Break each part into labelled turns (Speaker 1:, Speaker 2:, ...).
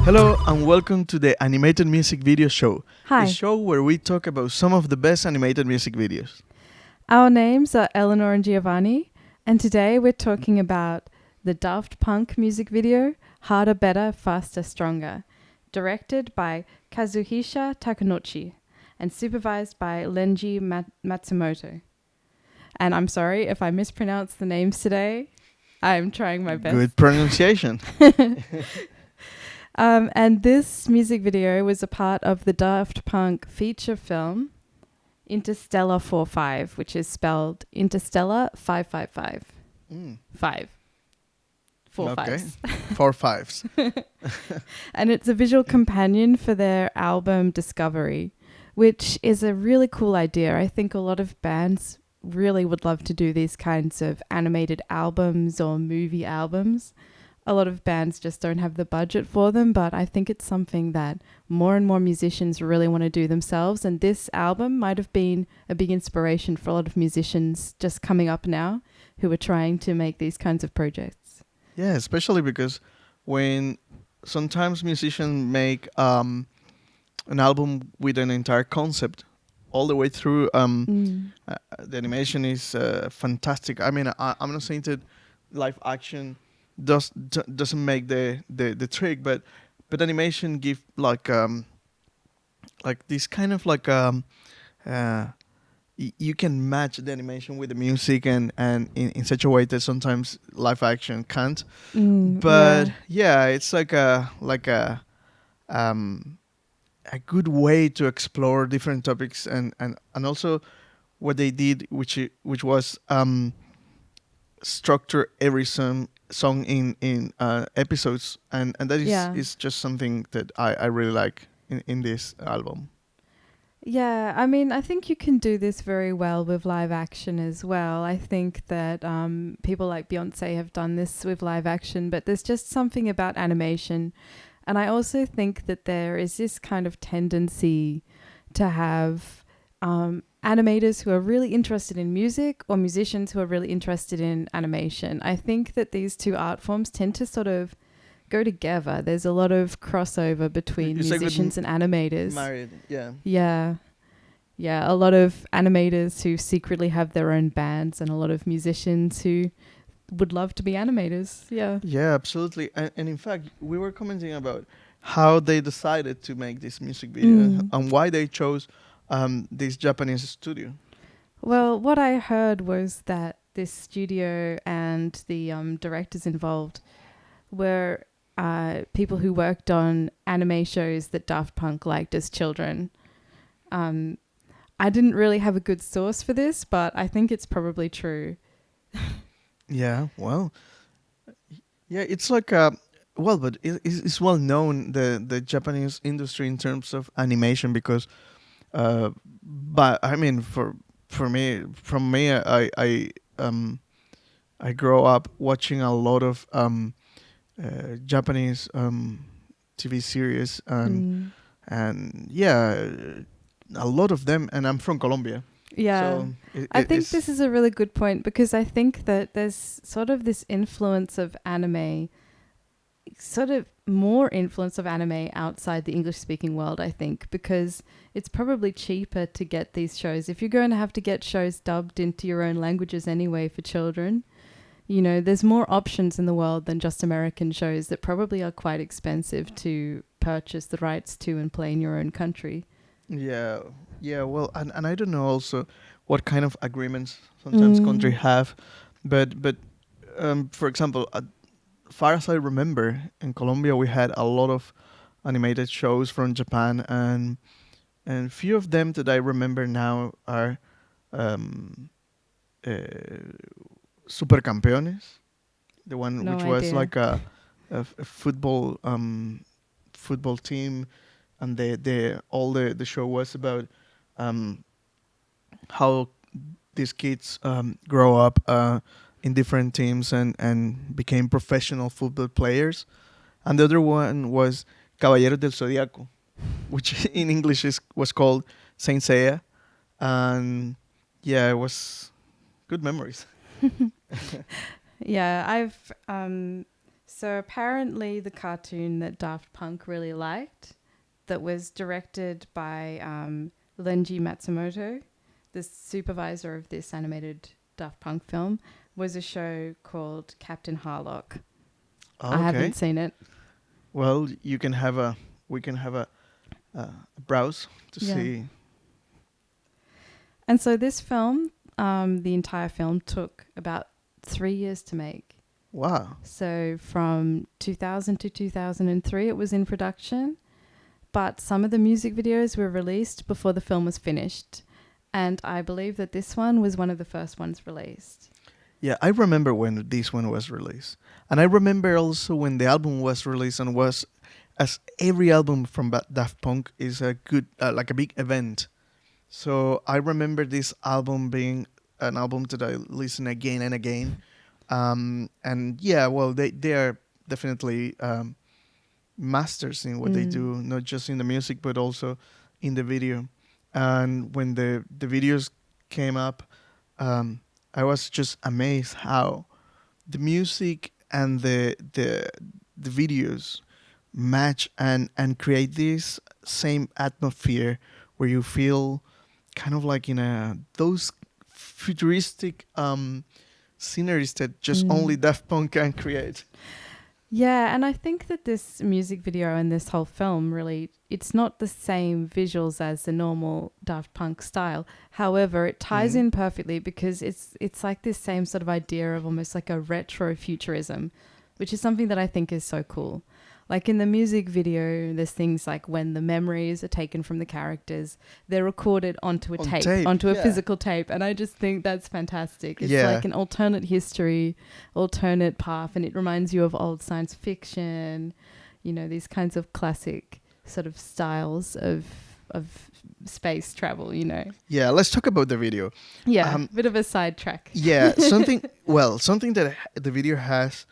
Speaker 1: Hello and welcome to the Animated Music Video Show, the
Speaker 2: Hi,
Speaker 1: show where we talk about some of the best animated music videos.
Speaker 2: our names are Eleanor and Giovanni, and today we're talking about the Daft Punk music video, Harder, Better, Faster, Stronger, directed by Kazuhisa Takenouchi and supervised by Lenji Matsumoto. And I'm sorry if I mispronounce the names today. I'm trying my best.
Speaker 1: Good pronunciation.
Speaker 2: And this music video was a part of the Daft Punk feature film Interstellar 45, which is spelled Interstellar 555.
Speaker 1: Mm.
Speaker 2: Five. Four
Speaker 1: Okay.
Speaker 2: fives.
Speaker 1: 4 fives.
Speaker 2: And it's a visual companion for their album Discovery, which is a really cool idea. I think a lot of bands really would love to do these kinds of animated albums or movie albums. A lot of bands just don't have the budget for them, but I think it's something that more and more musicians really want to do themselves. And this album might have been a big inspiration for a lot of musicians just coming up now who are trying to make these kinds of projects.
Speaker 1: Yeah, especially because when sometimes musicians make an album with an entire concept all the way through, the animation is fantastic. I mean, I'm not saying that live action doesn't make the trick, but animation give like this kind of like you can match the animation with the music and in such a way that sometimes live action can't. But yeah, it's like a good way to explore different topics and also what they did, which was structure every song in episodes, and that is just something that I really like in this album.
Speaker 2: Yeah, I mean, I think you can do this very well with live action as well. I think that people like Beyonce have done this with live action, but there's just something about animation. And I also think that there is this kind of tendency to have animators who are really interested in music or musicians who are really interested in animation. I think that these two art forms tend to sort of go together. There's a lot of crossover between musicians and animators.
Speaker 1: Married, yeah.
Speaker 2: Yeah, a lot of animators who secretly have their own bands and a lot of musicians who would love to be animators.
Speaker 1: Yeah, absolutely. And in fact, we were commenting about how they decided to make this music video and why they chose this Japanese studio.
Speaker 2: Well, what I heard was that this studio and the directors involved were people who worked on anime shows that Daft Punk liked as children. I didn't really have a good source for this, but I think it's probably true.
Speaker 1: Yeah, well, yeah, it's like but it's well known the Japanese industry in terms of animation because, but I mean for me from me I grow up watching a lot of Japanese TV series and yeah, a lot of them, and I'm from Colombia.
Speaker 2: Yeah.
Speaker 1: So
Speaker 2: I think this is a really good point because I think that there's sort of this influence of anime, sort of more influence of anime outside the English-speaking world, I think, because it's probably cheaper to get these shows. If you're going to have to get shows dubbed into your own languages anyway for children, you know, there's more options in the world than just American shows that probably are quite expensive to purchase the rights to and play in your own country.
Speaker 1: Yeah, well, and I don't know also what kind of agreements sometimes countries have, but for example, far as I remember, in Colombia we had a lot of animated shows from Japan, and few of them that I remember now are Supercampeones, the one
Speaker 2: No
Speaker 1: which was
Speaker 2: idea.
Speaker 1: like a football football team, and the show was about how these kids grow up in different teams and became professional football players. And the other one was Caballeros del Zodiaco, which in English was called Saint Seiya, and yeah, it was good memories.
Speaker 2: Yeah, I've So apparently the cartoon that Daft Punk really liked, that was directed by Lenji Matsumoto, the supervisor of this animated Daft Punk film, was a show called Captain Harlock. I
Speaker 1: Okay.
Speaker 2: haven't seen it.
Speaker 1: Well, we can have a browse to
Speaker 2: Yeah.
Speaker 1: see.
Speaker 2: And so this film, the entire film took about 3 years to make.
Speaker 1: Wow.
Speaker 2: So from 2000 to 2003, it was in production. But some of the music videos were released before the film was finished. And I believe that this one was one of the first ones released.
Speaker 1: Yeah, I remember when this one was released, and I remember also when the album was released, and was, as every album from Daft Punk is a good, like a big event. So I remember this album being an album that I listen again and again. And yeah, well, they are definitely masters in what they do, not just in the music but also in the video. And when the videos came up, um, I was just amazed how the music and the videos match and create this same atmosphere where you feel kind of like in a those futuristic sceneries that just only Daft Punk can create.
Speaker 2: Yeah, and I think that this music video and this whole film really, it's not the same visuals as the normal Daft Punk style. However, it ties in perfectly because it's like this same sort of idea of almost like a retro futurism, which is something that I think is so cool. Like in the music video, there's things like when the memories are taken from the characters, they're recorded onto a tape, onto a physical tape. And I just think that's fantastic. It's like an alternate history, alternate path. And it reminds you of old science fiction, you know, these kinds of classic sort of styles of space travel, you know.
Speaker 1: Yeah, let's talk about the video.
Speaker 2: Yeah, bit of a sidetrack.
Speaker 1: Yeah, something that the video has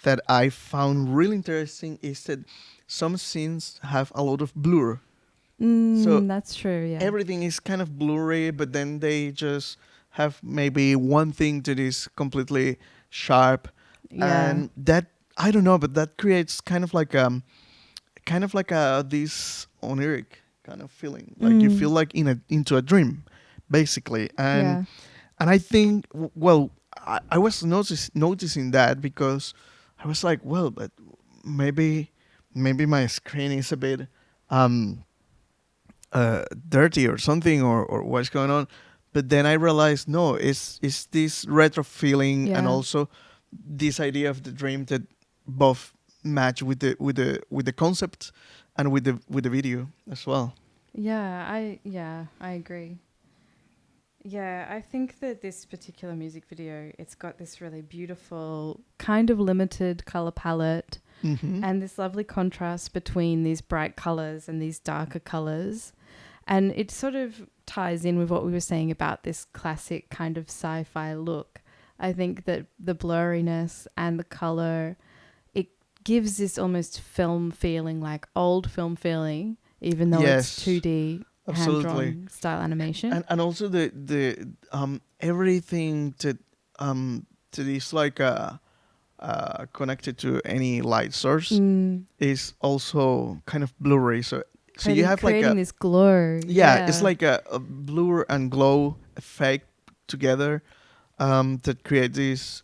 Speaker 1: that I found really interesting is that some scenes have a lot of blur. So
Speaker 2: that's true, yeah.
Speaker 1: everything is kind of blurry, but then they just have maybe one thing that is completely sharp.
Speaker 2: Yeah.
Speaker 1: And that, I don't know, but that creates kind of like a this oniric kind of feeling. Like you feel like into a dream, basically. And I think, well, I was noticing that because I was like, well, but maybe my screen is a bit dirty or something, or what's going on. But then I realized, no, it's this retro feeling and also this idea of the dream that both match with the concept and with the video as well.
Speaker 2: I agree. Yeah, I think that this particular music video, it's got this really beautiful kind of limited color palette and this lovely contrast between these bright colors and these darker colors. And it sort of ties in with what we were saying about this classic kind of sci-fi look. I think that the blurriness and the color, it gives this almost film feeling, like old film feeling, even though it's 2D hand-drawn style animation.
Speaker 1: And also the everything that is like connected to any light source is also kind of blurry. So you have like
Speaker 2: creating this glow.
Speaker 1: Yeah, it's like a blur and glow effect together that create this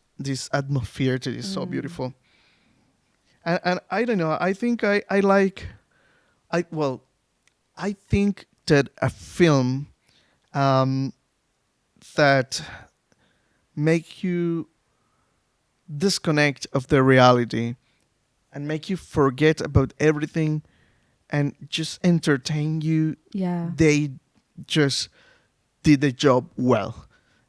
Speaker 1: atmosphere that is so beautiful. And I don't know. I think I think that a film that make you disconnect of the reality and make you forget about everything and just entertain you, they just did the job well.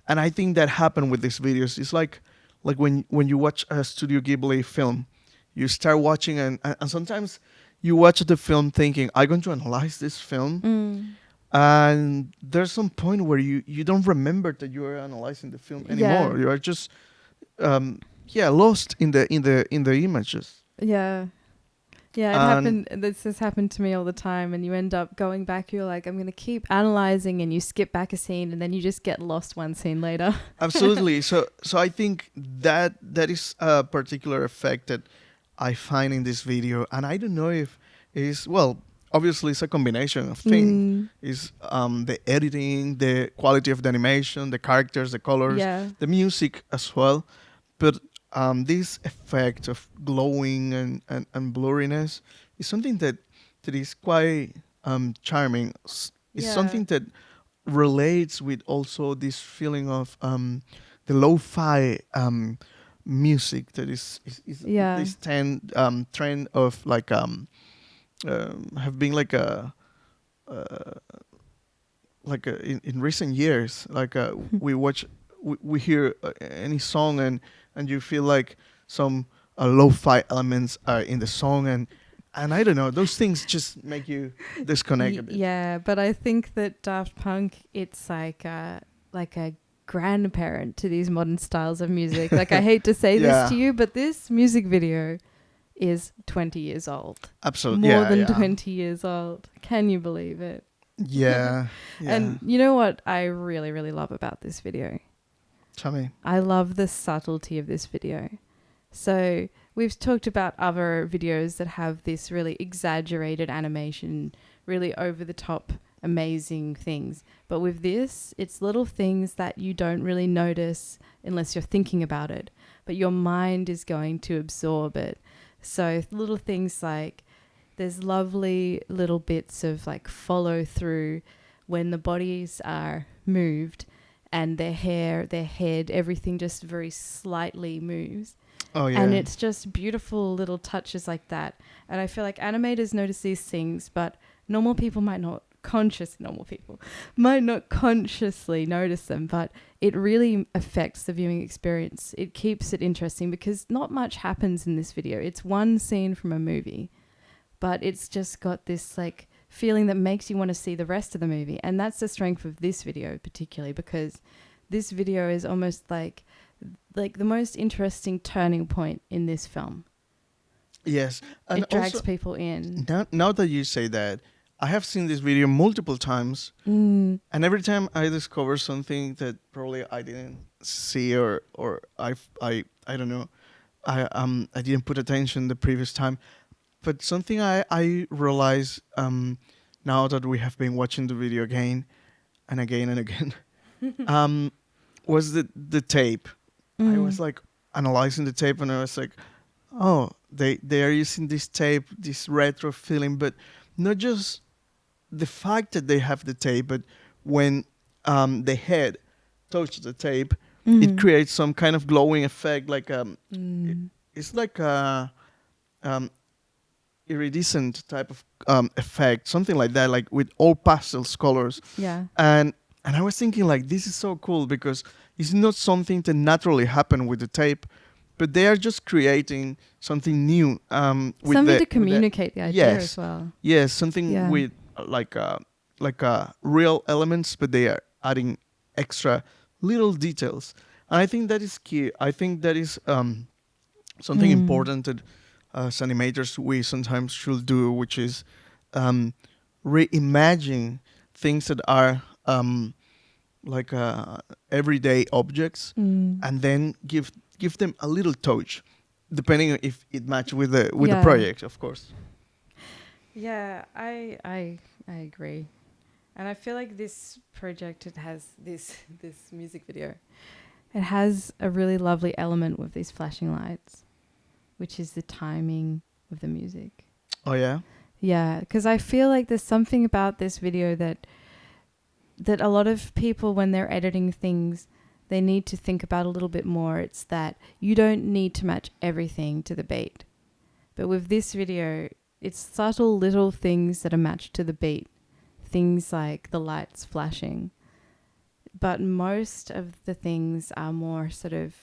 Speaker 1: And I think that happened with these videos. It's like when you watch a Studio Ghibli film, you start watching and sometimes you watch the film thinking, I'm going to analyze this film. And there's some point where you don't remember that you are analyzing the film anymore. You are just lost in the images.
Speaker 2: Yeah, it happened. This has happened to me all the time, and you end up going back. You're like, I'm going to keep analyzing, and you skip back a scene, and then you just get lost one scene later.
Speaker 1: Absolutely. So I think that is a particular effect that I find in this video, and I don't know if it's, well, obviously it's a combination of things.
Speaker 2: Mm,
Speaker 1: Is the editing, the quality of the animation, the characters, the colors,
Speaker 2: yeah.
Speaker 1: the music as well. But this effect of glowing and blurriness is something that is quite charming. It's
Speaker 2: Yeah.
Speaker 1: something that relates with also this feeling of the lo-fi music that is
Speaker 2: Yeah.
Speaker 1: this trend of like have been like in recent years, like we watch, we hear any song, and you feel like some lo-fi elements are in the song, and I don't know, those things just make you disconnect a bit.
Speaker 2: Yeah, but I think that Daft Punk, it's like a grandparent to these modern styles of music. Like, I hate to say this
Speaker 1: Yeah,
Speaker 2: to you, but this music video is 20 years old.
Speaker 1: absolutely.
Speaker 2: More
Speaker 1: Yeah,
Speaker 2: than
Speaker 1: yeah,
Speaker 2: 20 years old. Can you believe it?
Speaker 1: yeah, yeah.
Speaker 2: And you know what I really, really love about this video?
Speaker 1: Tell me.
Speaker 2: I love the subtlety of this video. So we've talked about other videos that have this really exaggerated animation, really over the top, amazing things. But with this, it's little things that you don't really notice unless you're thinking about it, but your mind is going to absorb it. So little things like there's lovely little bits of like follow through when the bodies are moved and their hair, their head, everything just very slightly moves.
Speaker 1: Oh
Speaker 2: And
Speaker 1: yeah.
Speaker 2: it's just beautiful little touches like that. And I feel like animators notice these things, but normal people might not consciously notice them, but it really affects the viewing experience. It keeps it interesting because not much happens in this video. It's one scene from a movie, but it's just got this like feeling that makes you want to see the rest of the movie. And that's the strength of this video particularly, because this video is almost like the most interesting turning point in this film.
Speaker 1: Yes, and
Speaker 2: It drags
Speaker 1: also
Speaker 2: people in.
Speaker 1: now that you say that, I have seen this video multiple times,
Speaker 2: Mm,
Speaker 1: and every time I discover something that probably I didn't see, or I don't know, I didn't put attention the previous time. But something I realize now that we have been watching the video again and again and again, um, was the tape. I was
Speaker 2: mm,
Speaker 1: like analyzing the tape, and I was like, oh, they are using this tape, this retro feeling, but not just the fact that they have the tape, but when the head touches the tape, it
Speaker 2: mm,
Speaker 1: creates some kind of glowing effect, like
Speaker 2: mm.
Speaker 1: it's like a um, iridescent type of effect, something like that, like with all pastels colors.
Speaker 2: Yeah.
Speaker 1: And I was thinking like, this is so cool because it's not something that naturally happen with the tape, but they are just creating something new with
Speaker 2: Something
Speaker 1: the
Speaker 2: to
Speaker 1: with the
Speaker 2: communicate the idea as
Speaker 1: yes,
Speaker 2: well.
Speaker 1: yes, something
Speaker 2: Yeah.
Speaker 1: with real elements, but they are adding extra little details, and I think that is key. I think that is something
Speaker 2: Mm.
Speaker 1: important that as animators we sometimes should do, which is um, reimagine things that are like everyday objects,
Speaker 2: Mm.
Speaker 1: and then give them a little touch, depending on if it matches with the
Speaker 2: Yeah.
Speaker 1: project, of course.
Speaker 2: Yeah, I agree. And I feel like this project, it has this music video. It has a really lovely element with these flashing lights, which is the timing of the music.
Speaker 1: Oh yeah.
Speaker 2: Yeah, because I feel like there's something about this video that a lot of people, when they're editing things, they need to think about a little bit more. It's that you don't need to match everything to the beat. But with this video, it's subtle little things that are matched to the beat. Things like the lights flashing. But most of the things are more sort of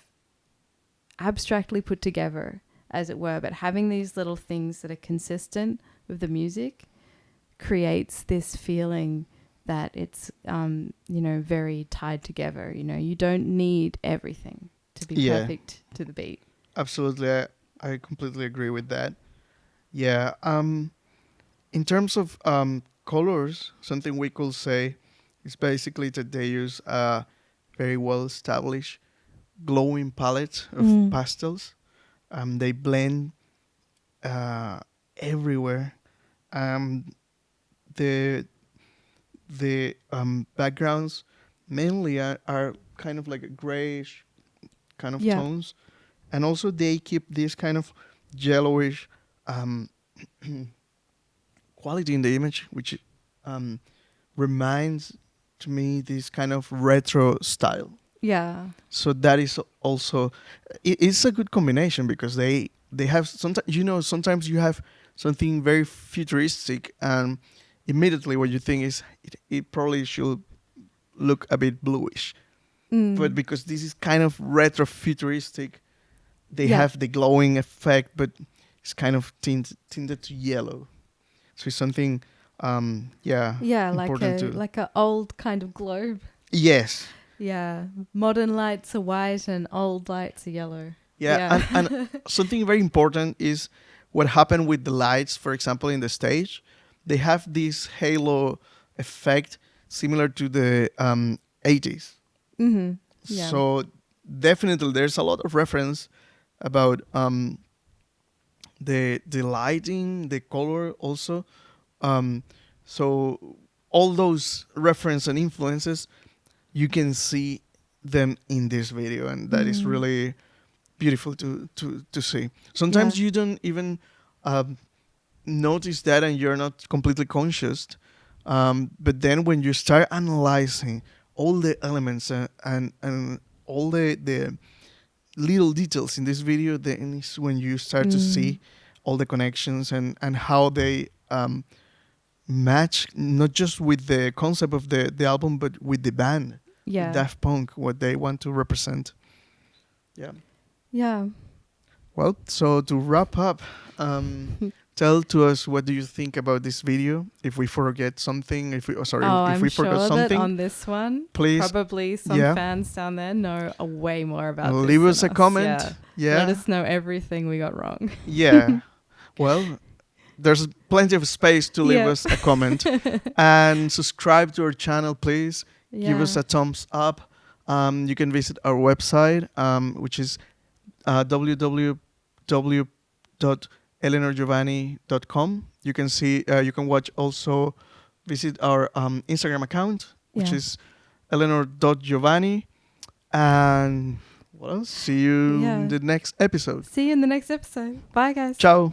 Speaker 2: abstractly put together, as it were. But having these little things that are consistent with the music creates this feeling that it's, very tied together. You don't need everything to be
Speaker 1: Yeah,
Speaker 2: perfect to the beat.
Speaker 1: absolutely. I completely agree with that. Yeah. In terms of colors, something we could say is basically that they use a very well established glowing palette of
Speaker 2: Mm.
Speaker 1: pastels. They blend uh, everywhere. Um, the backgrounds mainly are kind of like a grayish kind of
Speaker 2: Yeah.
Speaker 1: tones, and also they keep this kind of yellowish um, quality in the image, which um, reminds to me this kind of retro style.
Speaker 2: Yeah.
Speaker 1: So that is also it's a good combination because they have sometimes, sometimes you have something very futuristic, and immediately what you think is it probably should look a bit bluish, but
Speaker 2: Mm.
Speaker 1: because this is kind of retro futuristic, they
Speaker 2: Yeah.
Speaker 1: have the glowing effect, but it's kind of tinted to yellow. So it's something, yeah,
Speaker 2: Yeah,
Speaker 1: important to.
Speaker 2: like a old kind of globe.
Speaker 1: Yes,
Speaker 2: Yeah. Modern lights are white and old lights are yellow.
Speaker 1: yeah,
Speaker 2: Yeah.
Speaker 1: and something very important is what happened with the lights. For example, in the stage, they have this halo effect similar to the 80s.
Speaker 2: Mhm. Yeah.
Speaker 1: So definitely, there's a lot of reference about the lighting, the color also. Um, so all those reference and influences, you can see them in this video, and that is
Speaker 2: Mm.
Speaker 1: really beautiful to see.
Speaker 2: Yeah.
Speaker 1: Sometimes you don't even um, notice that, and you're not completely conscious. But then when you start analyzing all the elements and all the little details in this video, then is when you start to
Speaker 2: Mm.
Speaker 1: see all the connections and how they match not just with the concept of the album, but with the band, with
Speaker 2: Yeah.
Speaker 1: Daft Punk, what they want to represent. Yeah.
Speaker 2: Yeah.
Speaker 1: Well, so to wrap up, tell to us what do you think about this video. If we forget something, if we
Speaker 2: Oh,
Speaker 1: if
Speaker 2: I'm
Speaker 1: we forgot
Speaker 2: sure that
Speaker 1: something,
Speaker 2: on this one,
Speaker 1: please,
Speaker 2: probably some
Speaker 1: yeah,
Speaker 2: fans down there know way more about this
Speaker 1: leave
Speaker 2: than
Speaker 1: us a
Speaker 2: us.
Speaker 1: comment.
Speaker 2: Yeah. Let
Speaker 1: Yeah,
Speaker 2: us know everything we got wrong.
Speaker 1: yeah. Well, there's plenty of space to leave
Speaker 2: Yeah.
Speaker 1: us a comment and subscribe to our channel, please. Give us
Speaker 2: Yeah.
Speaker 1: a thumbs up. You can visit our website, which is www.eleanorgiovanni.com. You can see, you can watch also, visit our Instagram account, which
Speaker 2: Yeah.
Speaker 1: is eleanor.giovanni. And what else? See you in
Speaker 2: Yeah.
Speaker 1: the next episode.
Speaker 2: See you in the next episode. Bye, guys.
Speaker 1: Ciao.